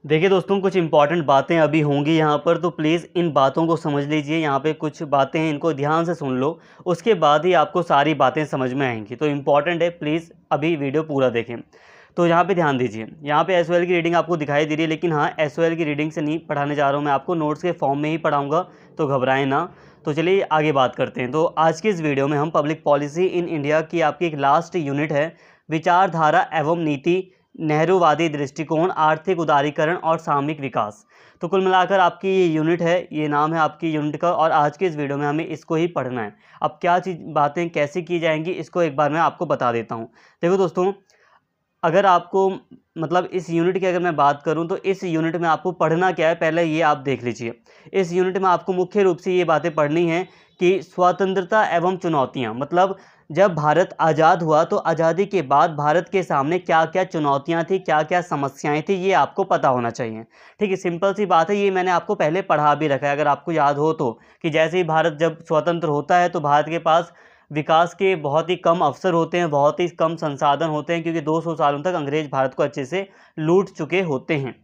देखिए दोस्तों, कुछ इंपॉर्टेंट बातें अभी होंगी यहाँ पर, तो प्लीज़ इन बातों को समझ लीजिए। यहाँ पे कुछ बातें हैं, इनको ध्यान से सुन लो, उसके बाद ही आपको सारी बातें समझ में आएंगी। तो इम्पॉर्टेंट है, प्लीज़ अभी वीडियो पूरा देखें। तो यहाँ पे ध्यान दीजिए। यहाँ पे एसओएल की रीडिंग आपको दिखाई दे रही है, लेकिन हाँ, एसओएल की रीडिंग से नहीं पढ़ाने जा रहा हूँ मैं आपको, नोट्स के फॉर्म में ही पढ़ाऊँगा, तो घबराएं ना। तो चलिए आगे बात करते हैं। तो आज की इस वीडियो में हम पब्लिक पॉलिसी इन इंडिया की आपकी एक लास्ट यूनिट है, विचारधारा एवं नीति, नेहरूवादी दृष्टिकोण, आर्थिक उदारीकरण और सामूहिक विकास। तो कुल मिलाकर आपकी ये यूनिट है, ये नाम है आपकी यूनिट का, और आज के इस वीडियो में हमें इसको ही पढ़ना है। अब क्या चीज़ बातें कैसे की जाएंगी, इसको एक बार मैं आपको बता देता हूँ। देखो दोस्तों, अगर आपको मतलब इस यूनिट की अगर मैं बात करूं, तो इस यूनिट में आपको पढ़ना क्या है, पहले ये आप देख लीजिए। इस यूनिट में आपको मुख्य रूप से ये बातें पढ़नी है कि स्वतंत्रता एवं चुनौतियां, मतलब जब भारत आज़ाद हुआ तो आज़ादी के बाद भारत के सामने क्या क्या चुनौतियां थी, क्या क्या समस्याएं थी, ये आपको पता होना चाहिए। ठीक है, सिंपल सी बात है, ये मैंने आपको पहले पढ़ा भी रखा है अगर आपको याद हो तो, कि जैसे ही भारत जब स्वतंत्र होता है तो भारत के पास विकास के बहुत ही कम अवसर होते हैं, बहुत ही कम संसाधन होते हैं, क्योंकि 200 सालों तक अंग्रेज भारत को अच्छे से लूट चुके होते हैं।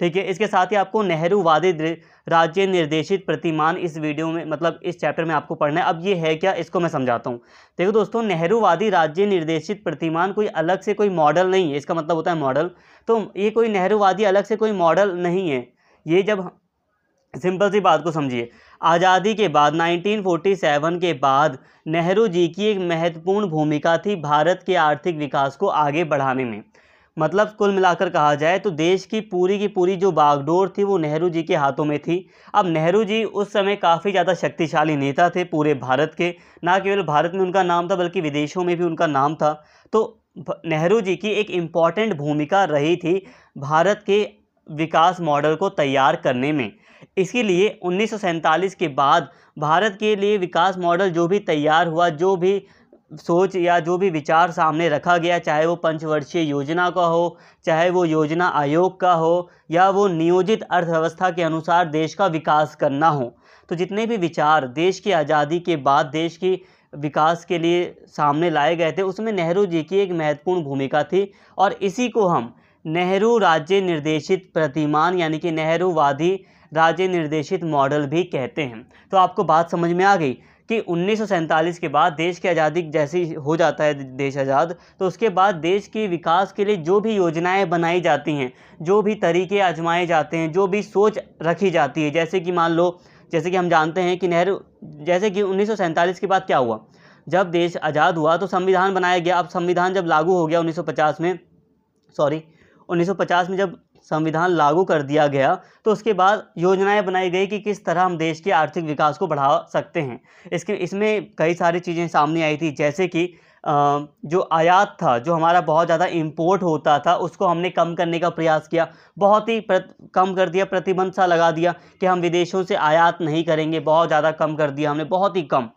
ठीक है, इसके साथ ही आपको नेहरूवादी राज्य निर्देशित प्रतिमान इस वीडियो में, मतलब इस चैप्टर में आपको पढ़ना है। अब ये है क्या, इसको मैं समझाता हूँ। देखो दोस्तों, नेहरूवादी राज्य निर्देशित प्रतिमान कोई अलग से कोई मॉडल नहीं है, इसका मतलब होता है मॉडल। तो ये कोई नेहरूवादी अलग से कोई मॉडल नहीं है। ये जब सिंपल सी बात को समझिए, आज़ादी के बाद 1947 के बाद नेहरू जी की एक महत्वपूर्ण भूमिका थी भारत के आर्थिक विकास को आगे बढ़ाने में। मतलब कुल मिलाकर कहा जाए तो देश की पूरी जो बागडोर थी वो नेहरू जी के हाथों में थी। अब नेहरू जी उस समय काफ़ी ज़्यादा शक्तिशाली नेता थे पूरे भारत के, ना केवल भारत में उनका नाम था बल्कि विदेशों में भी उनका नाम था। तो नेहरू जी की एक इम्पॉर्टेंट भूमिका रही थी भारत के विकास मॉडल को तैयार करने में। इसीलिए 1947 के बाद भारत के लिए विकास मॉडल जो भी तैयार हुआ, जो भी सोच या जो भी विचार सामने रखा गया, चाहे वो पंचवर्षीय योजना का हो, चाहे वो योजना आयोग का हो, या वो नियोजित अर्थव्यवस्था के अनुसार देश का विकास करना हो, तो जितने भी विचार देश की आज़ादी के बाद देश की विकास के लिए सामने लाए गए थे, उसमें नेहरू जी की एक महत्वपूर्ण भूमिका थी। और इसी को हम नेहरू राज्य निर्देशित प्रतिमान यानी कि नेहरूवादी राज्य निर्देशित मॉडल भी कहते हैं। तो आपको बात समझ में आ गई कि 1947 के बाद देश की आज़ादी जैसे हो जाता है देश आज़ाद, तो उसके बाद देश के विकास के लिए जो भी योजनाएं बनाई जाती हैं, जो भी तरीके आजमाए जाते हैं, जो भी सोच रखी जाती है, जैसे कि मान लो, जैसे कि हम जानते हैं कि जैसे कि 1947 के बाद क्या हुआ, जब देश आज़ाद हुआ तो संविधान बनाया गया। अब संविधान जब लागू हो गया 1950 में जब संविधान लागू कर दिया गया, तो उसके बाद योजनाएं बनाई गई कि किस तरह हम देश के आर्थिक विकास को बढ़ा सकते हैं। इसमें कई सारी चीज़ें सामने आई थी, जैसे कि जो आयात था, जो हमारा बहुत ज़्यादा इंपोर्ट होता था, उसको हमने कम करने का प्रयास किया, बहुत ही कम कर दिया, प्रतिबंध सा लगा दिया कि हम विदेशों से आयात नहीं करेंगे, बहुत ज़्यादा कम कर दिया हमने, बहुत ही कम।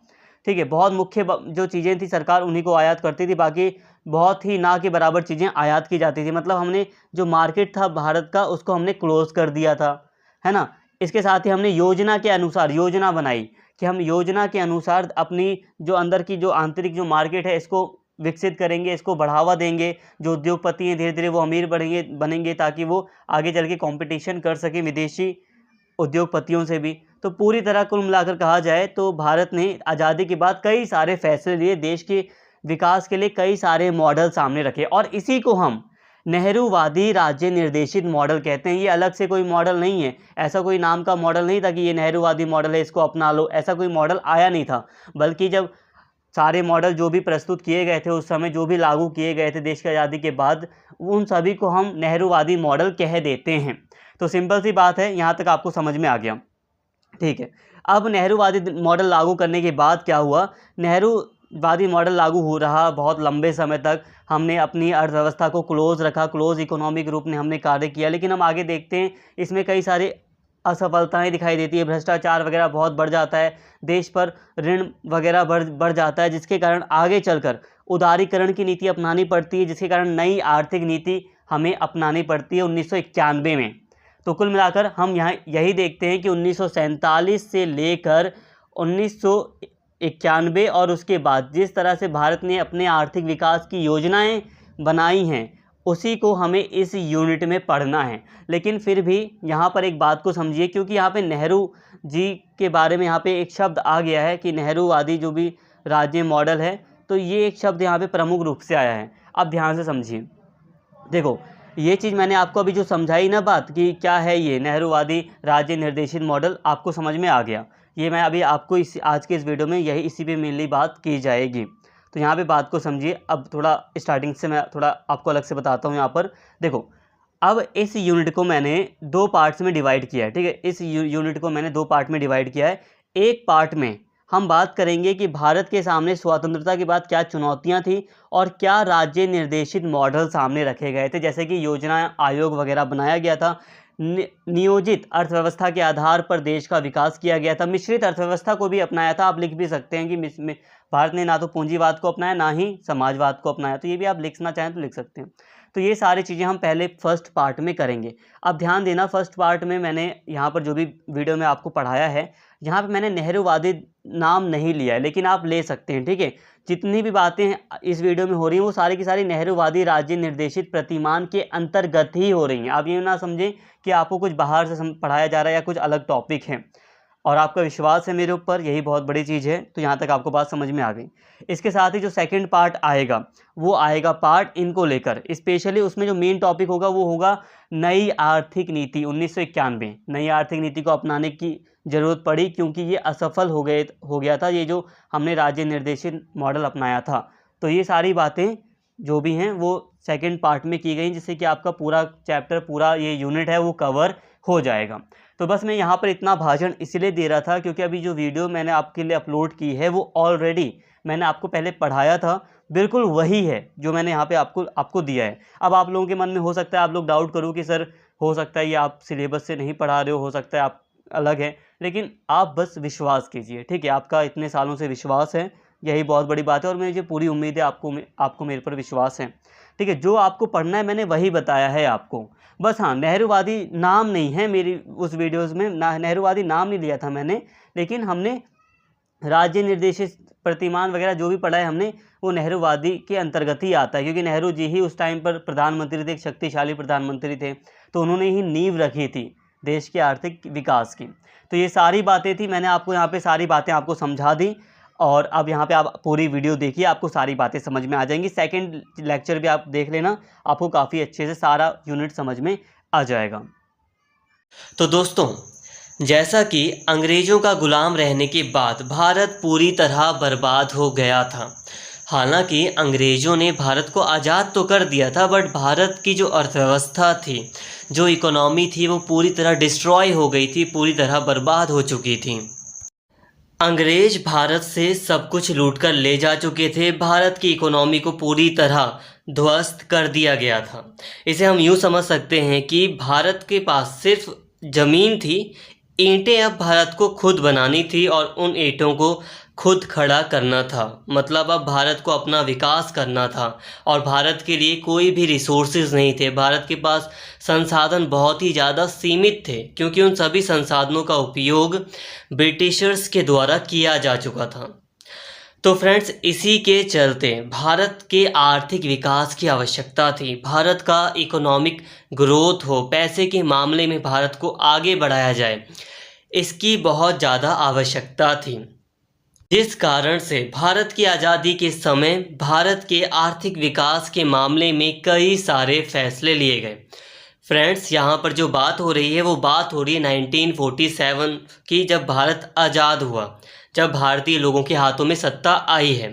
ठीक है, बहुत मुख्य जो चीज़ें थी सरकार उन्हीं को आयात करती थी, बाकी बहुत ही ना के बराबर चीज़ें आयात की जाती थी। मतलब हमने जो मार्केट था भारत का, उसको हमने क्लोज़ कर दिया था, है ना। इसके साथ ही हमने योजना के अनुसार योजना बनाई कि हम योजना के अनुसार अपनी जो अंदर की जो आंतरिक जो मार्केट है, इसको विकसित करेंगे, इसको बढ़ावा देंगे। जो उद्योगपति हैं धीरे धीरे वो अमीर बनेंगे ताकि वो आगे चल के कॉम्पिटिशन कर सकें विदेशी उद्योगपतियों से भी। तो पूरी तरह कुल मिलाकर कहा जाए तो भारत ने आज़ादी के बाद कई सारे फैसले लिए, देश के विकास के लिए कई सारे मॉडल सामने रखे, और इसी को हम नेहरूवादी राज्य निर्देशित मॉडल कहते हैं। ये अलग से कोई मॉडल नहीं है, ऐसा कोई नाम का मॉडल नहीं था कि ये नेहरूवादी मॉडल है, इसको अपना लो, ऐसा कोई मॉडल आया नहीं था। बल्कि जब सारे मॉडल जो भी प्रस्तुत किए गए थे उस समय, जो भी लागू किए गए थे देश की आज़ादी के बाद, उन सभी को हम नेहरूवादी मॉडल कह देते हैं। तो सिंपल सी बात है, यहाँ तक आपको समझ में आ गया। ठीक है, अब नेहरूवादी मॉडल लागू करने के बाद क्या हुआ, नेहरूवादी मॉडल लागू हो रहा बहुत लंबे समय तक, हमने अपनी अर्थव्यवस्था को क्लोज रखा, क्लोज इकोनॉमिक रूप में हमने कार्य किया। लेकिन हम आगे देखते हैं इसमें कई सारे असफलताएं दिखाई देती है, भ्रष्टाचार वगैरह बहुत बढ़ जाता है, देश पर ऋण वगैरह बढ़ जाता है, जिसके कारण आगे चलकर उदारीकरण की नीति अपनानी पड़ती है, जिसके कारण नई आर्थिक नीति हमें अपनानी पड़ती है 1991 में। तो कुल मिलाकर हम यहाँ यही देखते हैं कि 1947 से लेकर 1991 और उसके बाद जिस तरह से भारत ने अपने आर्थिक विकास की योजनाएं बनाई हैं, उसी को हमें इस यूनिट में पढ़ना है। लेकिन फिर भी यहाँ पर एक बात को समझिए, क्योंकि यहाँ पे नेहरू जी के बारे में यहाँ पे एक शब्द आ गया है कि नेहरूवादी जो भी राज्य मॉडल है, तो ये एक शब्द यहाँ पे प्रमुख रूप से आया है। अब ध्यान से समझिए। देखो, ये चीज़ मैंने आपको अभी जो समझाई ना बात कि क्या है ये नेहरूवादी राज्य निर्देशित मॉडल, आपको समझ में आ गया। ये मैं अभी आपको आज के इस वीडियो में यही इसी पे मेनली बात की जाएगी। तो यहाँ पे बात को समझिए। अब थोड़ा स्टार्टिंग से मैं थोड़ा आपको अलग से बताता हूँ। यहाँ पर देखो, अब इस यूनिट को मैंने 2 पार्ट्स में डिवाइड किया है, ठीक है। इस यूनिट को मैंने 2 पार्ट में डिवाइड किया है। एक पार्ट में हम बात करेंगे कि भारत के सामने स्वतंत्रता के बाद क्या चुनौतियां थी और क्या राज्य निर्देशित मॉडल सामने रखे गए थे, जैसे कि योजना आयोग वगैरह बनाया गया था, नियोजित अर्थव्यवस्था के आधार पर देश का विकास किया गया था, मिश्रित अर्थव्यवस्था को भी अपनाया था। आप लिख भी सकते हैं कि भारत ने ना तो पूंजीवाद को अपनाया ना ही समाजवाद को अपनाया, तो ये भी आप लिखना चाहें तो लिख सकते हैं। तो ये सारी चीज़ें हम पहले फर्स्ट पार्ट में करेंगे। अब ध्यान देना, फर्स्ट पार्ट में मैंने यहाँ पर जो भी वीडियो में आपको पढ़ाया है, यहाँ पे मैंने नेहरूवादी नाम नहीं लिया है, लेकिन आप ले सकते हैं, ठीक है। जितनी भी बातें इस वीडियो में हो रही हैं वो सारी की सारी नेहरूवादी राज्य निर्देशित प्रतिमान के अंतर्गत ही हो रही हैं। आप ये ना समझें कि आपको कुछ बाहर से पढ़ाया जा रहा है या कुछ अलग टॉपिक है, और आपका विश्वास है मेरे ऊपर, यही बहुत बड़ी चीज़ है। तो यहाँ तक आपको बात समझ में आ गई। इसके साथ ही जो सेकंड पार्ट आएगा वो आएगा पार्ट इनको लेकर, स्पेशली उसमें जो मेन टॉपिक होगा वो होगा नई आर्थिक नीति 1991। नई आर्थिक नीति को अपनाने की ज़रूरत पड़ी क्योंकि ये असफल हो गया था, ये जो हमने राज्य निर्देशित मॉडल अपनाया था। तो ये सारी बातें जो भी हैं वो सेकंड पार्ट में की गई, जिससे कि आपका पूरा चैप्टर, पूरा ये यूनिट है वो कवर हो जाएगा। तो बस मैं यहाँ पर इतना भाषण इसलिए दे रहा था क्योंकि अभी जो वीडियो मैंने आपके लिए अपलोड की है वो ऑलरेडी मैंने आपको पहले पढ़ाया था, बिल्कुल वही है जो मैंने यहाँ पे आपको दिया है। अब आप लोगों के मन में हो सकता है आप लोग डाउट करो कि सर हो सकता है ये आप सिलेबस से नहीं पढ़ा रहे हो सकता है आप अलग है, लेकिन आप बस विश्वास कीजिए, ठीक है। आपका इतने सालों से विश्वास है, यही बहुत बड़ी बात है, और मुझे पूरी उम्मीद है आपको मेरे पर विश्वास है, ठीक है। जो आपको पढ़ना है मैंने वही बताया है आपको। बस हाँ, नेहरूवादी नाम नहीं है मेरी उस वीडियोज़ में, नेहरूवादी नाम नहीं लिया था मैंने, लेकिन हमने राज्य निर्देशित प्रतिमान वगैरह जो भी पढ़ा है हमने वो नेहरूवादी के अंतर्गत ही आता है, क्योंकि नेहरू जी ही उस टाइम पर प्रधानमंत्री थे, एक शक्तिशाली प्रधानमंत्री थे, तो उन्होंने ही नींव रखी थी देश के आर्थिक विकास की। तो ये सारी बातें थी, मैंने आपको यहाँ पे सारी बातें आपको समझा दी, और अब यहाँ पे आप पूरी वीडियो देखिए, आपको सारी बातें समझ में आ जाएंगी। सेकंड लेक्चर भी आप देख लेना, आपको काफ़ी अच्छे से सारा यूनिट समझ में आ जाएगा। तो दोस्तों, जैसा कि अंग्रेज़ों का गुलाम रहने के बाद भारत पूरी तरह बर्बाद हो गया था। हालांकि अंग्रेज़ों ने भारत को आज़ाद तो कर दिया था, बट भारत की जो अर्थव्यवस्था थी, जो इकोनॉमी थी, वो पूरी तरह डिस्ट्रॉय हो गई थी, पूरी तरह बर्बाद हो चुकी थी। अंग्रेज़ भारत से सब कुछ लूट कर ले जा चुके थे, भारत की इकोनॉमी को पूरी तरह ध्वस्त कर दिया गया था। इसे हम यूँ समझ सकते हैं कि भारत के पास सिर्फ ज़मीन थी, ईंटें अब भारत को खुद बनानी थी और उन ईंटों को खुद खड़ा करना था। मतलब अब भारत को अपना विकास करना था और भारत के लिए कोई भी रिसोर्सेज नहीं थे। भारत के पास संसाधन बहुत ही ज़्यादा सीमित थे, क्योंकि उन सभी संसाधनों का उपयोग ब्रिटिशर्स के द्वारा किया जा चुका था। तो फ्रेंड्स, इसी के चलते भारत के आर्थिक विकास की आवश्यकता थी। भारत का इकोनॉमिक ग्रोथ हो, पैसे के मामले में भारत को आगे बढ़ाया जाए, इसकी बहुत ज़्यादा आवश्यकता थी। जिस कारण से भारत की आज़ादी के समय भारत के आर्थिक विकास के मामले में कई सारे फैसले लिए गए। फ्रेंड्स, यहाँ पर जो बात हो रही है वो बात हो रही है 1947 की, जब भारत आज़ाद हुआ, जब भारतीय लोगों के हाथों में सत्ता आई है,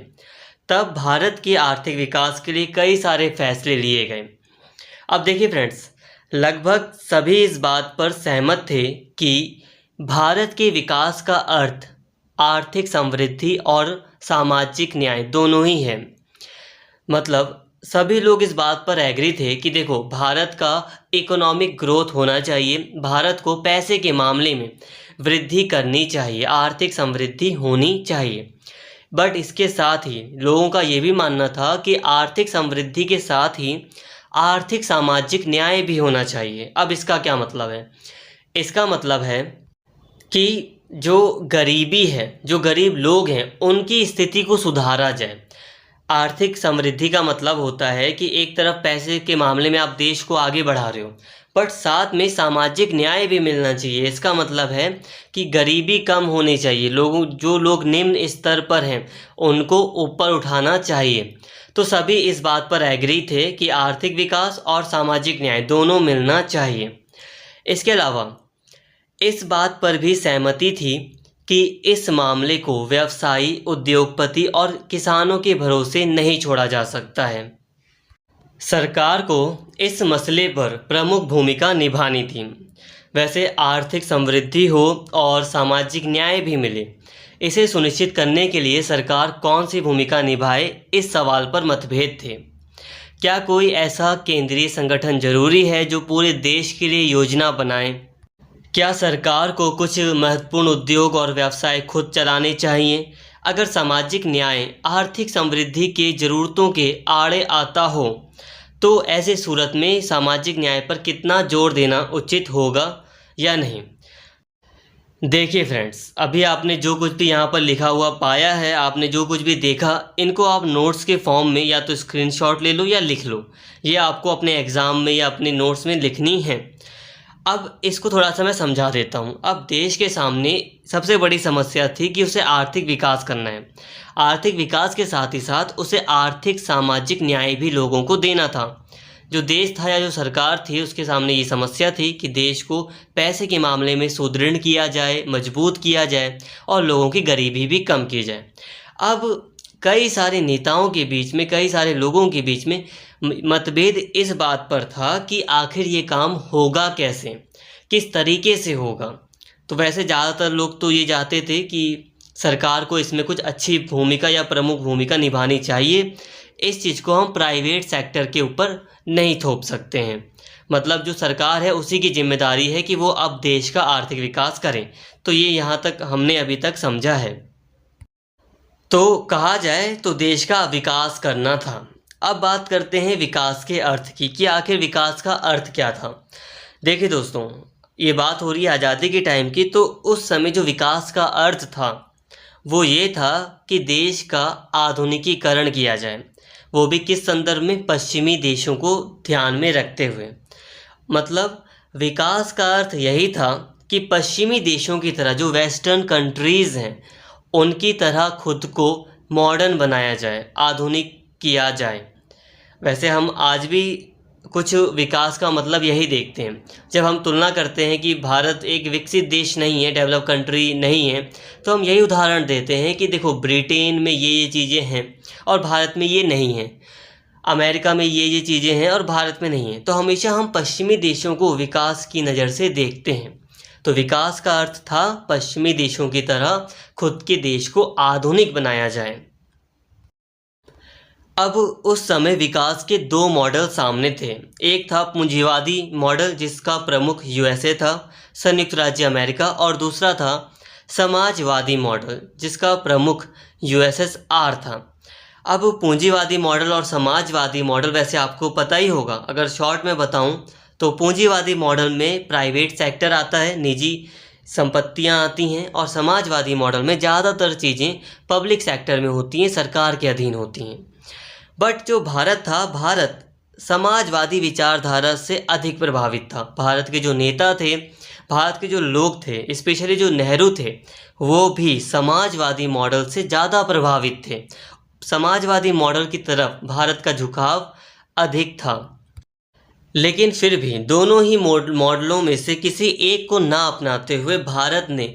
तब भारत के आर्थिक विकास के लिए कई सारे फैसले लिए गए। अब देखिए फ्रेंड्स, लगभग सभी इस बात पर सहमत थे कि भारत के विकास का अर्थ आर्थिक समृद्धि और सामाजिक न्याय दोनों ही है। मतलब सभी लोग इस बात पर एग्री थे कि देखो, भारत का इकोनॉमिक ग्रोथ होना चाहिए, भारत को पैसे के मामले में वृद्धि करनी चाहिए, आर्थिक समृद्धि होनी चाहिए। बट इसके साथ ही लोगों का ये भी मानना था कि आर्थिक समृद्धि के साथ ही आर्थिक सामाजिक न्याय भी होना चाहिए। अब इसका क्या मतलब है? इसका मतलब है कि जो गरीबी है, जो गरीब लोग हैं, उनकी स्थिति को सुधारा जाए। आर्थिक समृद्धि का मतलब होता है कि एक तरफ पैसे के मामले में आप देश को आगे बढ़ा रहे हो, बट साथ में सामाजिक न्याय भी मिलना चाहिए। इसका मतलब है कि गरीबी कम होनी चाहिए, जो लोग निम्न स्तर पर हैं उनको ऊपर उठाना चाहिए। तो सभी इस बात पर एग्री थे कि आर्थिक विकास और सामाजिक न्याय दोनों मिलना चाहिए। इसके अलावा इस बात पर भी सहमति थी कि इस मामले को व्यवसायी, उद्योगपति और किसानों के भरोसे नहीं छोड़ा जा सकता है। सरकार को इस मसले पर प्रमुख भूमिका निभानी थी। वैसे आर्थिक समृद्धि हो और सामाजिक न्याय भी मिले, इसे सुनिश्चित करने के लिए सरकार कौन सी भूमिका निभाए, इस सवाल पर मतभेद थे। क्या कोई ऐसा केंद्रीय संगठन जरूरी है जो पूरे देश के लिए योजना बनाए? क्या सरकार को कुछ महत्वपूर्ण उद्योग और व्यवसाय खुद चलाने चाहिए? अगर सामाजिक न्याय आर्थिक समृद्धि के ज़रूरतों के आड़े आता हो तो ऐसे सूरत में सामाजिक न्याय पर कितना जोर देना उचित होगा या नहीं? देखिए फ्रेंड्स, अभी आपने जो कुछ भी यहाँ पर लिखा हुआ पाया है, आपने जो कुछ भी देखा, इनको आप नोट्स के फॉर्म में या तो स्क्रीनशॉट ले लो या लिख लो। ये आपको अपने एग्ज़ाम में या अपने नोट्स में लिखनी है। अब इसको थोड़ा सा मैं समझा देता हूँ। अब देश के सामने सबसे बड़ी समस्या थी कि उसे आर्थिक विकास करना है। आर्थिक विकास के साथ ही साथ उसे आर्थिक सामाजिक न्याय भी लोगों को देना था। जो देश था या जो सरकार थी, उसके सामने ये समस्या थी कि देश को पैसे के मामले में सुदृढ़ किया जाए, मजबूत किया जाए और लोगों की गरीबी भी कम की जाए। अब कई सारे नेताओं के बीच में, कई सारे लोगों के बीच में मतभेद इस बात पर था कि आखिर ये काम होगा कैसे, किस तरीके से होगा। तो वैसे ज़्यादातर लोग तो ये चाहते थे कि सरकार को इसमें कुछ अच्छी भूमिका या प्रमुख भूमिका निभानी चाहिए। इस चीज़ को हम प्राइवेट सेक्टर के ऊपर नहीं थोप सकते हैं। मतलब जो सरकार है उसी की जिम्मेदारी है कि वो अब देश का आर्थिक विकास करें। तो ये यहाँ तक हमने अभी तक समझा है। तो कहा जाए तो देश का विकास करना था। अब बात करते हैं विकास के अर्थ की कि आखिर विकास का अर्थ क्या था। देखिए दोस्तों, ये बात हो रही है आज़ादी के टाइम की। तो उस समय जो विकास का अर्थ था वो ये था कि देश का आधुनिकीकरण किया जाए, वो भी किस संदर्भ में? पश्चिमी देशों को ध्यान में रखते हुए। मतलब विकास का अर्थ यही था कि पश्चिमी देशों की तरह, जो वेस्टर्न कंट्रीज़ हैं, उनकी तरह खुद को मॉडर्न बनाया जाए, आधुनिक किया जाए। वैसे हम आज भी कुछ विकास का मतलब यही देखते हैं। जब हम तुलना करते हैं कि भारत एक विकसित देश नहीं है, डेवलप कंट्री नहीं है, तो हम यही उदाहरण देते हैं कि देखो ब्रिटेन में ये चीज़ें हैं और भारत में ये नहीं हैं, अमेरिका में ये चीज़ें हैं और भारत में नहीं हैं। तो हमेशा हम पश्चिमी देशों को विकास की नज़र से देखते हैं। तो विकास का अर्थ था पश्चिमी देशों की तरह खुद के देश को आधुनिक बनाया जाए। अब उस समय विकास के दो मॉडल सामने थे। एक था पूंजीवादी मॉडल जिसका प्रमुख यूएसए था, संयुक्त राज्य अमेरिका, और दूसरा था समाजवादी मॉडल जिसका प्रमुख यूएसएसआर था। अब पूंजीवादी मॉडल और समाजवादी मॉडल वैसे आपको पता ही होगा। अगर शॉर्ट में बताऊं तो पूंजीवादी मॉडल में प्राइवेट सेक्टर आता है, निजी संपत्तियां आती हैं, और समाजवादी मॉडल में ज़्यादातर चीज़ें पब्लिक सेक्टर में होती हैं, सरकार के अधीन होती हैं। बट जो भारत था, भारत समाजवादी विचारधारा से अधिक प्रभावित था। भारत के जो नेता थे, भारत के जो लोग थे, स्पेशली जो नेहरू थे, वो भी समाजवादी मॉडल से ज़्यादा प्रभावित थे। समाजवादी मॉडल की तरफ भारत का झुकाव अधिक था। लेकिन फिर भी दोनों ही मॉडलों में से किसी एक को ना अपनाते हुए भारत ने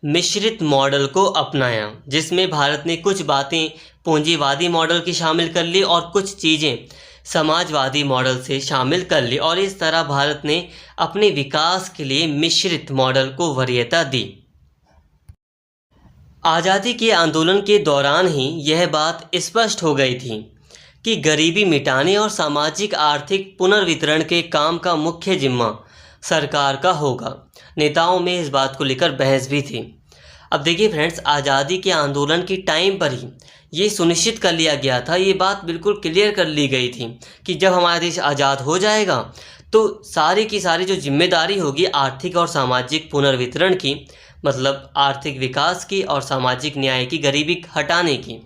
मिश्रित मॉडल को अपनाया, जिसमें भारत ने कुछ बातें पूंजीवादी मॉडल की शामिल कर ली और कुछ चीज़ें समाजवादी मॉडल से शामिल कर ली, और इस तरह भारत ने अपने विकास के लिए मिश्रित मॉडल को वरीयता दी। आज़ादी के आंदोलन के दौरान ही यह बात स्पष्ट हो गई थी कि गरीबी मिटाने और सामाजिक आर्थिक पुनर्वितरण के काम का मुख्य जिम्मा सरकार का होगा। नेताओं में इस बात को लेकर बहस भी थी। अब देखिए फ्रेंड्स, आज़ादी के आंदोलन के टाइम पर ही ये सुनिश्चित कर लिया गया था, ये बात बिल्कुल क्लियर कर ली गई थी कि जब हमारा देश आज़ाद हो जाएगा तो सारी की सारी जो जिम्मेदारी होगी आर्थिक और सामाजिक पुनर्वितरण की, मतलब आर्थिक विकास की और सामाजिक न्याय की, गरीबी हटाने की,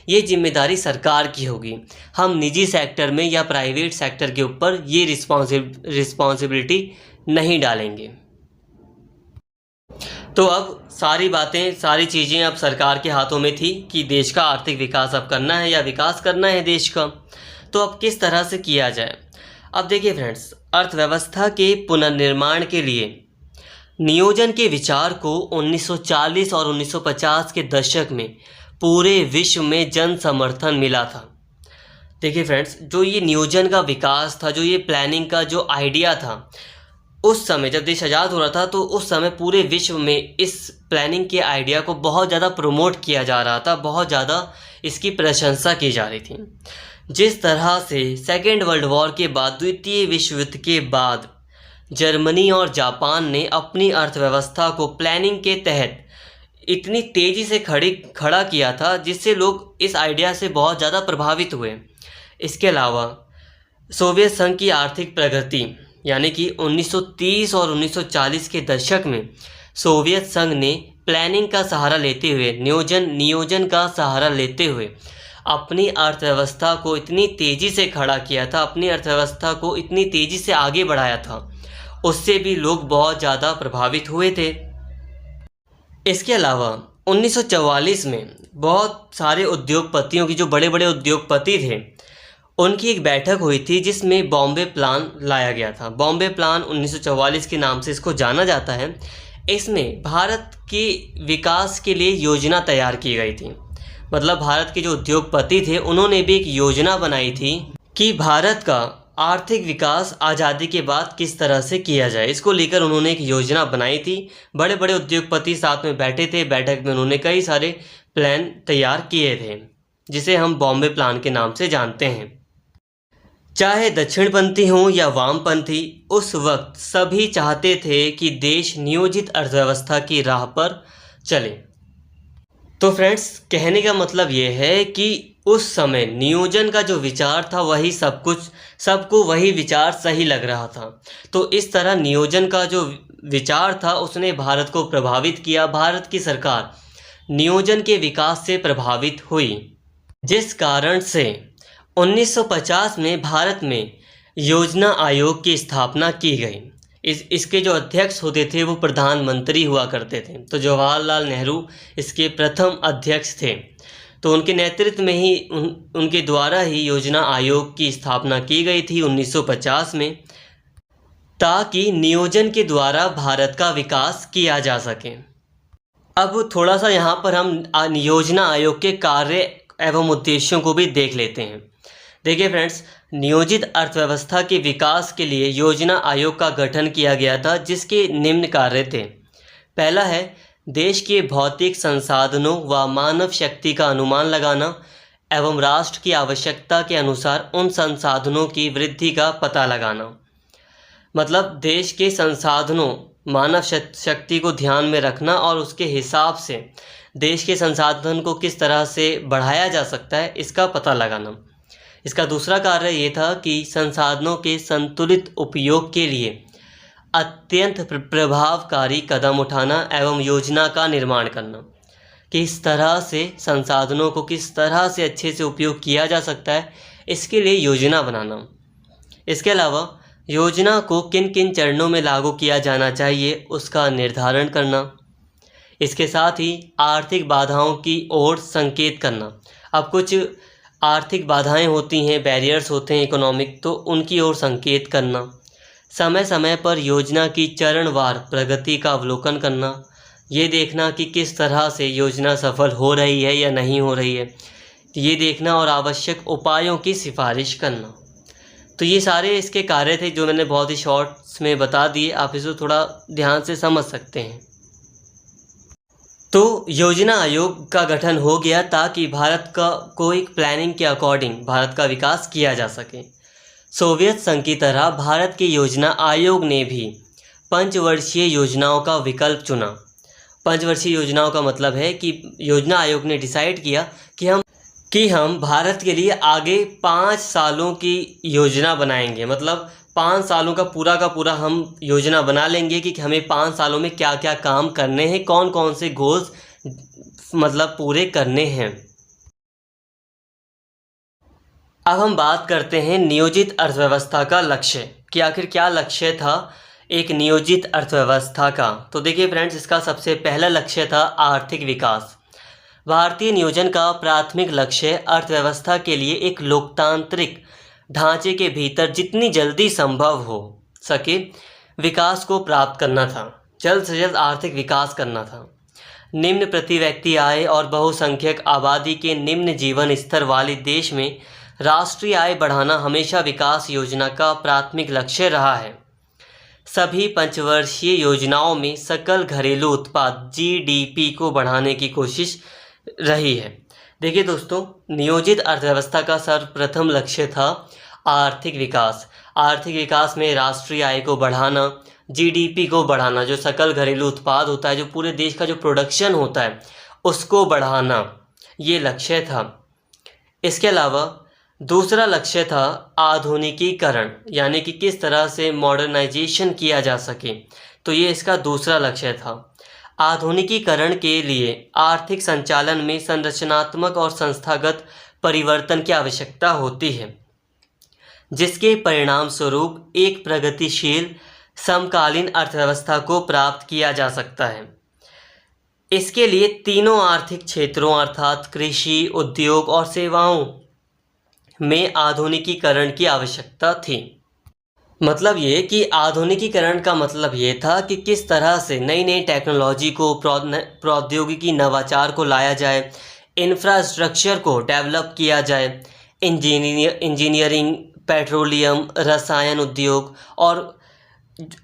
ये जिम्मेदारी सरकार की होगी। हम निजी सेक्टर में या प्राइवेट सेक्टर के ऊपर ये रिस्पॉन्सिबिलिटी नहीं डालेंगे। तो अब सारी चीज़ें अब सरकार के हाथों में थी कि देश का आर्थिक विकास अब करना है या विकास करना है देश का, तो अब किस तरह से किया जाए। अब देखिए फ्रेंड्स, अर्थव्यवस्था के पुनर्निर्माण के लिए नियोजन के विचार को 1940 और 1950 के दशक में पूरे विश्व में जन समर्थन मिला था। देखिए फ्रेंड्स, जो ये नियोजन का विकास था, जो ये प्लानिंग का जो आइडिया था, उस समय जब देश आज़ाद हो रहा था तो उस समय पूरे विश्व में इस प्लानिंग के आइडिया को बहुत ज़्यादा प्रमोट किया जा रहा था, बहुत ज़्यादा इसकी प्रशंसा की जा रही थी। जिस तरह से सेकेंड वर्ल्ड वॉर के बाद, द्वितीय विश्व युद्ध के बाद जर्मनी और जापान ने अपनी अर्थव्यवस्था को प्लानिंग के तहत इतनी तेज़ी से खड़ा किया था, जिससे लोग इस आइडिया से बहुत ज़्यादा प्रभावित हुए। इसके अलावा सोवियत संघ की आर्थिक प्रगति, यानी कि 1930 और 1940 के दशक में सोवियत संघ ने प्लानिंग का सहारा लेते हुए, नियोजन का सहारा लेते हुए अपनी अर्थव्यवस्था को इतनी तेज़ी से खड़ा किया था, अपनी अर्थव्यवस्था को इतनी तेज़ी से आगे बढ़ाया था, उससे भी लोग बहुत ज़्यादा प्रभावित हुए थे। इसके अलावा 1944 में बहुत सारे उद्योगपतियों की, जो बड़े बड़े उद्योगपति थे, उनकी एक बैठक हुई थी जिसमें बॉम्बे प्लान लाया गया था। बॉम्बे प्लान 1944 के नाम से इसको जाना जाता है। इसमें भारत के विकास के लिए योजना तैयार की गई थी। मतलब भारत के जो उद्योगपति थे उन्होंने भी एक योजना बनाई थी कि भारत का आर्थिक विकास आज़ादी के बाद किस तरह से किया जाए। इसको लेकर उन्होंने एक योजना बनाई थी। बड़े बड़े उद्योगपति साथ में बैठे थे। बैठक में उन्होंने कई सारे प्लान तैयार किए थे, जिसे हम बॉम्बे प्लान के नाम से जानते हैं। चाहे दक्षिणपंथी हों या वामपंथी, उस वक्त सभी चाहते थे कि देश नियोजित अर्थव्यवस्था की राह पर चले। तो फ्रेंड्स, कहने का मतलब ये है कि उस समय नियोजन का जो विचार था वही सबको वही विचार सही लग रहा था। तो इस तरह नियोजन का जो विचार था उसने भारत को प्रभावित किया। भारत की सरकार नियोजन के विकास से प्रभावित हुई, जिस कारण से 1950 में भारत में योजना आयोग की स्थापना की गई। इसके जो अध्यक्ष होते थे वो प्रधानमंत्री हुआ करते थे। तो जवाहरलाल नेहरू इसके प्रथम अध्यक्ष थे। तो उनके नेतृत्व में ही उनके द्वारा ही योजना आयोग की स्थापना की गई थी 1950 में, ताकि नियोजन के द्वारा भारत का विकास किया जा सके। अब थोड़ा सा यहाँ पर हम योजना आयोग के कार्य एवं उद्देश्यों को भी देख लेते हैं। देखिए फ्रेंड्स, नियोजित अर्थव्यवस्था के विकास के लिए योजना आयोग का गठन किया गया था, जिसके निम्न कार्य थे। पहला है देश के भौतिक संसाधनों व मानव शक्ति का अनुमान लगाना एवं राष्ट्र की आवश्यकता के अनुसार उन संसाधनों की वृद्धि का पता लगाना। मतलब देश के संसाधनों, मानव शक्ति को ध्यान में रखना और उसके हिसाब से देश के संसाधन को किस तरह से बढ़ाया जा सकता है, इसका पता लगाना। इसका दूसरा कार्य ये था कि संसाधनों के संतुलित उपयोग के लिए अत्यंत प्रभावकारी कदम उठाना एवं योजना का निर्माण करना। किस तरह से संसाधनों को किस तरह से अच्छे से उपयोग किया जा सकता है, इसके लिए योजना बनाना। इसके अलावा योजना को किन किन चरणों में लागू किया जाना चाहिए, उसका निर्धारण करना। इसके साथ ही आर्थिक बाधाओं की ओर संकेत करना। अब कुछ आर्थिक बाधाएं होती हैं, बैरियर्स होते हैं इकोनॉमिक, तो उनकी ओर संकेत करना। समय समय पर योजना की चरणवार प्रगति का अवलोकन करना। ये देखना कि किस तरह से योजना सफल हो रही है या नहीं हो रही है, ये देखना और आवश्यक उपायों की सिफारिश करना। तो ये सारे इसके कार्य थे जो मैंने बहुत ही शॉर्ट्स में बता दिए। आप इसको थोड़ा ध्यान से समझ सकते हैं। तो योजना आयोग का गठन हो गया ताकि भारत को एक प्लानिंग के अकॉर्डिंग भारत का विकास किया जा सके। सोवियत संघ की तरह भारत के योजना आयोग ने भी पंचवर्षीय योजनाओं का विकल्प चुना। पंचवर्षीय योजनाओं का मतलब है कि योजना आयोग ने डिसाइड किया कि हम भारत के लिए आगे 5 सालों की योजना बनाएंगे। मतलब 5 सालों का पूरा हम योजना बना लेंगे कि हमें 5 सालों में क्या क्या काम करने हैं, कौन कौन से गोल्स मतलब पूरे करने हैं। अब हम बात करते हैं नियोजित अर्थव्यवस्था का लक्ष्य कि आखिर क्या लक्ष्य था एक नियोजित अर्थव्यवस्था का। तो देखिए फ्रेंड्स, इसका सबसे पहला लक्ष्य था आर्थिक विकास। भारतीय नियोजन का प्राथमिक लक्ष्य अर्थव्यवस्था के लिए एक लोकतांत्रिक ढांचे के भीतर जितनी जल्दी संभव हो सके विकास को प्राप्त करना था। जल्द से जल्द आर्थिक विकास करना था। निम्न प्रति व्यक्ति आय और बहुसंख्यक आबादी के निम्न जीवन स्तर वाले देश में राष्ट्रीय आय बढ़ाना हमेशा विकास योजना का प्राथमिक लक्ष्य रहा है। सभी पंचवर्षीय योजनाओं में सकल घरेलू उत्पाद जीडीपी को बढ़ाने की कोशिश रही है। देखिए दोस्तों, नियोजित अर्थव्यवस्था का सर्वप्रथम लक्ष्य था आर्थिक विकास। आर्थिक विकास में राष्ट्रीय आय को बढ़ाना, जीडीपी को बढ़ाना, जो सकल घरेलू उत्पाद होता है, जो पूरे देश का जो प्रोडक्शन होता है उसको बढ़ाना, ये लक्ष्य था। इसके अलावा दूसरा लक्ष्य था आधुनिकीकरण, यानी कि किस तरह से मॉडर्नाइजेशन किया जा सके। तो ये इसका दूसरा लक्ष्य था। आधुनिकीकरण के लिए आर्थिक संचालन में संरचनात्मक और संस्थागत परिवर्तन की आवश्यकता होती है, जिसके परिणाम स्वरूप एक प्रगतिशील समकालीन अर्थव्यवस्था को प्राप्त किया जा सकता है। इसके लिए तीनों आर्थिक क्षेत्रों अर्थात कृषि, उद्योग और सेवाओं में आधुनिकीकरण की आवश्यकता थी। मतलब ये कि आधुनिकीकरण का मतलब ये था कि किस तरह से नई नई टेक्नोलॉजी को, प्रौद्योगिकी नवाचार को लाया जाए, इंफ्रास्ट्रक्चर को डेवलप किया जाए, इंजीनियरिंग, पेट्रोलियम, रसायन उद्योग और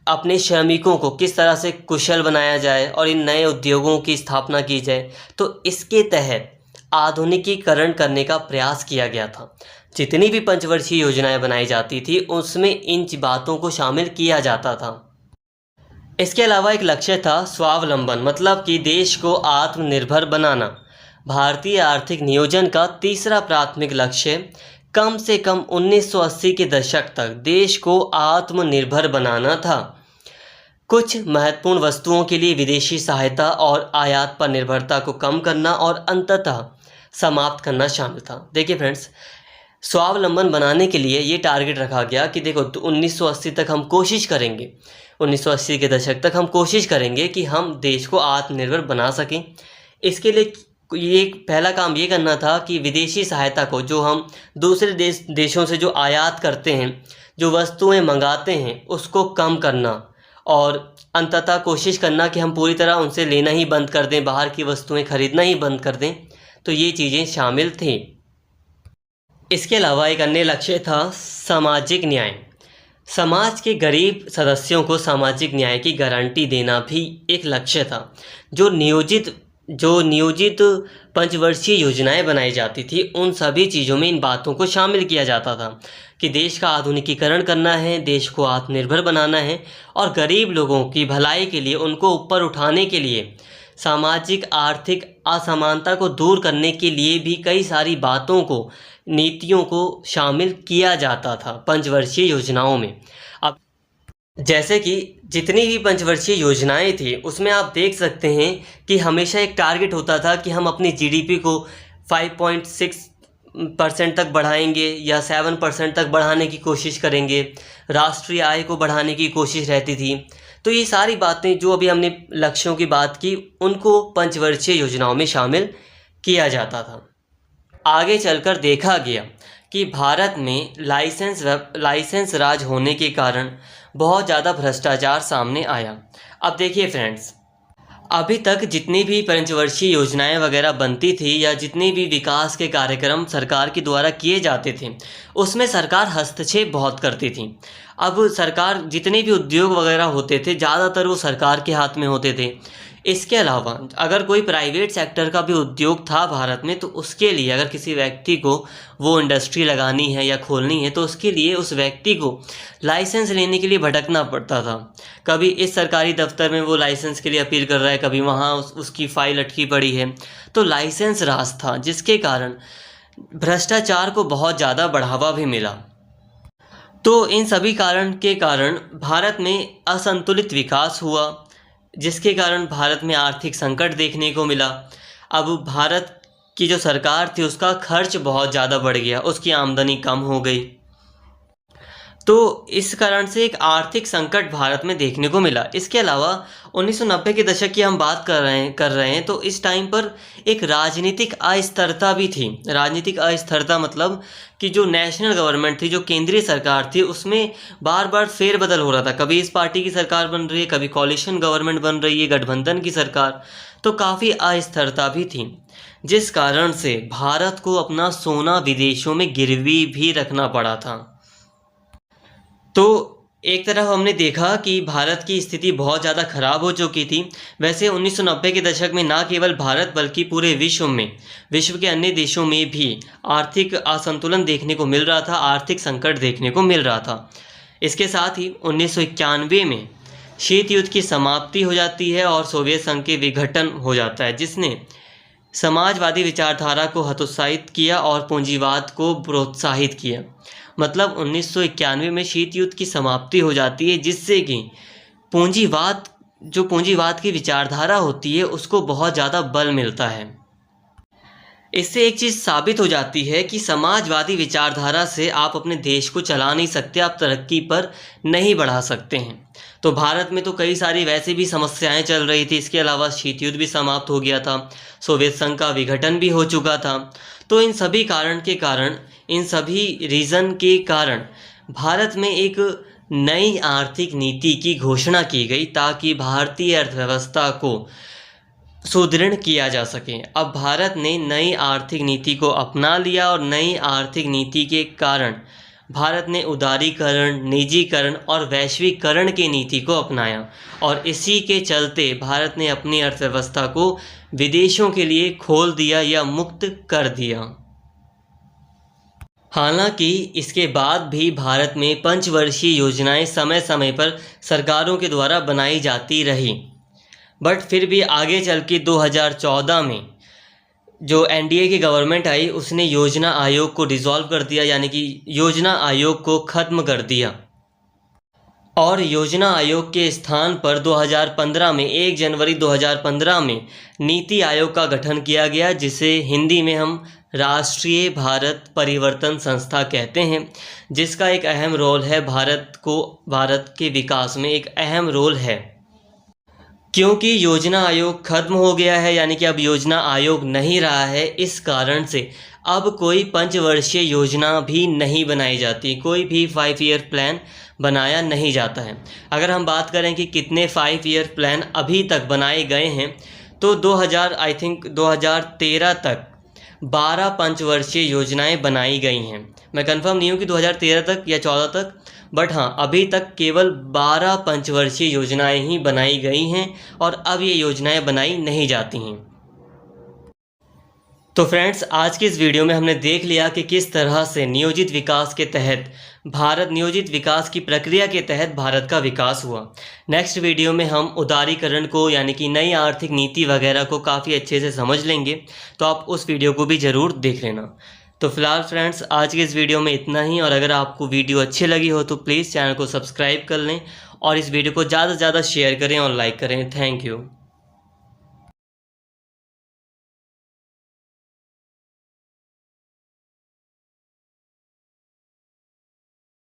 अपने श्रमिकों को किस तरह से कुशल बनाया जाए और इन नए उद्योगों की स्थापना की जाए। तो इसके तहत आधुनिकीकरण करने का प्रयास किया गया था। जितनी भी पंचवर्षीय योजनाएं बनाई जाती थी उसमें इन बातों को शामिल किया जाता था। इसके अलावा एक लक्ष्य था स्वावलंबन, मतलब कि देश को आत्मनिर्भर बनाना। भारतीय आर्थिक नियोजन का तीसरा प्राथमिक लक्ष्य कम से कम 1980 के दशक तक देश को आत्मनिर्भर बनाना था। कुछ महत्वपूर्ण वस्तुओं के लिए विदेशी सहायता और आयात पर निर्भरता को कम करना और अंततः समाप्त करना शामिल था। देखिए फ्रेंड्स, स्वावलंबन बनाने के लिए ये टारगेट रखा गया कि देखो 1980 तक हम कोशिश करेंगे, 1980 के दशक तक हम कोशिश करेंगे कि हम देश को आत्मनिर्भर बना सकें। इसके लिए ये पहला काम ये करना था कि विदेशी सहायता को, जो हम दूसरे देशों से जो आयात करते हैं, जो वस्तुएं मंगाते हैं, उसको कम करना और अंततः कोशिश करना कि हम पूरी तरह उनसे लेना ही बंद कर दें, बाहर की वस्तुएं खरीदना ही बंद कर दें। तो ये चीज़ें शामिल थी। इसके अलावा एक अन्य लक्ष्य था सामाजिक न्याय। समाज के गरीब सदस्यों को सामाजिक न्याय की गारंटी देना भी एक लक्ष्य था। जो नियोजित पंचवर्षीय योजनाएं बनाई जाती थी उन सभी चीज़ों में इन बातों को शामिल किया जाता था कि देश का आधुनिकीकरण करना है, देश को आत्मनिर्भर बनाना है और गरीब लोगों की भलाई के लिए, उनको ऊपर उठाने के लिए, सामाजिक आर्थिक असमानता को दूर करने के लिए भी कई सारी बातों को, नीतियों को शामिल किया जाता था पंचवर्षीय योजनाओं में। अब जैसे कि जितनी भी पंचवर्षीय योजनाएं थी उसमें आप देख सकते हैं कि हमेशा एक टारगेट होता था कि हम अपनी जीडीपी को 5.6% तक बढ़ाएंगे या 7% तक बढ़ाने की कोशिश करेंगे, राष्ट्रीय आय को बढ़ाने की कोशिश रहती थी। तो ये सारी बातें जो अभी हमने लक्ष्यों की बात की उनको पंचवर्षीय योजनाओं में शामिल किया जाता था। आगे चलकर देखा गया कि भारत में लाइसेंस राज होने के कारण बहुत ज़्यादा भ्रष्टाचार सामने आया। अब देखिए फ्रेंड्स, अभी तक जितनी भी पंचवर्षीय योजनाएं वगैरह बनती थी या जितने भी विकास के कार्यक्रम सरकार के द्वारा किए जाते थे उसमें सरकार हस्तक्षेप बहुत करती थी। अब सरकार, जितने भी उद्योग वगैरह होते थे ज़्यादातर वो सरकार के हाथ में होते थे। इसके अलावा अगर कोई प्राइवेट सेक्टर का भी उद्योग था भारत में तो उसके लिए अगर किसी व्यक्ति को वो इंडस्ट्री लगानी है या खोलनी है तो उसके लिए उस व्यक्ति को लाइसेंस लेने के लिए भटकना पड़ता था। कभी इस सरकारी दफ्तर में वो लाइसेंस के लिए अपील कर रहा है, कभी वहाँ उसकी फाइल अटकी पड़ी है। तो लाइसेंस राज था जिसके कारण भ्रष्टाचार को बहुत ज़्यादा बढ़ावा भी मिला। तो इन सभी कारण भारत में असंतुलित विकास हुआ, जिसके कारण भारत में आर्थिक संकट देखने को मिला। अब भारत की जो सरकार थी उसका खर्च बहुत ज़्यादा बढ़ गया, उसकी आमदनी कम हो गई। तो इस कारण से एक आर्थिक संकट भारत में देखने को मिला। इसके अलावा 1990 के दशक की हम बात कर रहे हैं तो इस टाइम पर एक राजनीतिक अस्थिरता भी थी। राजनीतिक अस्थिरता मतलब कि जो नेशनल गवर्नमेंट थी, जो केंद्रीय सरकार थी, उसमें बार बार फेरबदल हो रहा था। कभी इस पार्टी की सरकार बन रही है, कभी कॉलिशन गवर्नमेंट बन रही है, गठबंधन की सरकार। तो काफ़ी अस्थिरता भी थी, जिस कारण से भारत को अपना सोना विदेशों में गिरवी भी रखना पड़ा था। तो एक तरफ हमने देखा कि भारत की स्थिति बहुत ज़्यादा ख़राब हो चुकी थी। वैसे 1990 के दशक में ना केवल भारत बल्कि पूरे विश्व के अन्य देशों में भी आर्थिक असंतुलन देखने को मिल रहा था, आर्थिक संकट देखने को मिल रहा था। इसके साथ ही 1991 में शीत युद्ध की समाप्ति हो जाती है और सोवियत संघ के विघटन हो जाता है, जिसने समाजवादी विचारधारा को हतोत्साहित किया और पूंजीवाद को प्रोत्साहित किया। मतलब 1991 में शीत युद्ध की समाप्ति हो जाती है, जिससे कि पूंजीवाद की विचारधारा होती है उसको बहुत ज़्यादा बल मिलता है। इससे एक चीज़ साबित हो जाती है कि समाजवादी विचारधारा से आप अपने देश को चला नहीं सकते, आप तरक्की पर नहीं बढ़ा सकते हैं। तो भारत में तो कई सारी वैसे भी समस्याएं चल रही थी। इसके अलावा शीत युद्ध भी समाप्त हो गया था, सोवियत संघ का विघटन भी हो चुका था। तो इन सभी रीज़न के कारण भारत में एक नई आर्थिक नीति की घोषणा की गई ताकि भारतीय अर्थव्यवस्था को सुदृढ़ किया जा सके। अब भारत ने नई आर्थिक नीति को अपना लिया और नई आर्थिक नीति के कारण भारत ने उदारीकरण, निजीकरण और वैश्वीकरण की नीति को अपनाया और इसी के चलते भारत ने अपनी अर्थव्यवस्था को विदेशों के लिए खोल दिया या मुक्त कर दिया। हालांकि इसके बाद भी भारत में पंचवर्षीय योजनाएं समय समय पर सरकारों के द्वारा बनाई जाती रही, बट फिर भी आगे चल के 2014 में जो एनडीए की गवर्नमेंट आई उसने योजना आयोग को डिसॉल्व कर दिया, यानी कि योजना आयोग को ख़त्म कर दिया और योजना आयोग के स्थान पर 2015 में 1 जनवरी 2015 में नीति आयोग का गठन किया गया, जिसे हिंदी में हम राष्ट्रीय भारत परिवर्तन संस्था कहते हैं, जिसका एक अहम रोल है भारत के विकास में एक अहम रोल है। क्योंकि योजना आयोग खत्म हो गया है, यानी कि अब योजना आयोग नहीं रहा है, इस कारण से अब कोई पंचवर्षीय योजना भी नहीं बनाई जाती, कोई भी 5 ईयर प्लान बनाया नहीं जाता है। अगर हम बात करें कि कितने 5 ईयर प्लान अभी तक बनाए गए हैं तो 2013 तक 12 पंचवर्षीय योजनाएं बनाई गई हैं। मैं कंफर्म नहीं हूँ कि 2013 तक या 14 तक, बट हाँ अभी तक केवल 12 पंचवर्षीय योजनाएं ही बनाई गई हैं और अब ये योजनाएं बनाई नहीं जाती हैं। तो फ्रेंड्स, आज की इस वीडियो में हमने देख लिया कि किस तरह से नियोजित विकास की प्रक्रिया के तहत भारत का विकास हुआ। नेक्स्ट वीडियो में हम उदारीकरण को, यानी कि नई आर्थिक नीति वगैरह को काफ़ी अच्छे से समझ लेंगे, तो आप उस वीडियो को भी ज़रूर देख लेना। तो फिलहाल फ्रेंड्स, आज के इस वीडियो में इतना ही, और अगर आपको वीडियो अच्छी लगी हो तो प्लीज़ चैनल को सब्सक्राइब कर लें और इस वीडियो को ज़्यादा से ज़्यादा शेयर करें और लाइक करें। Thank you.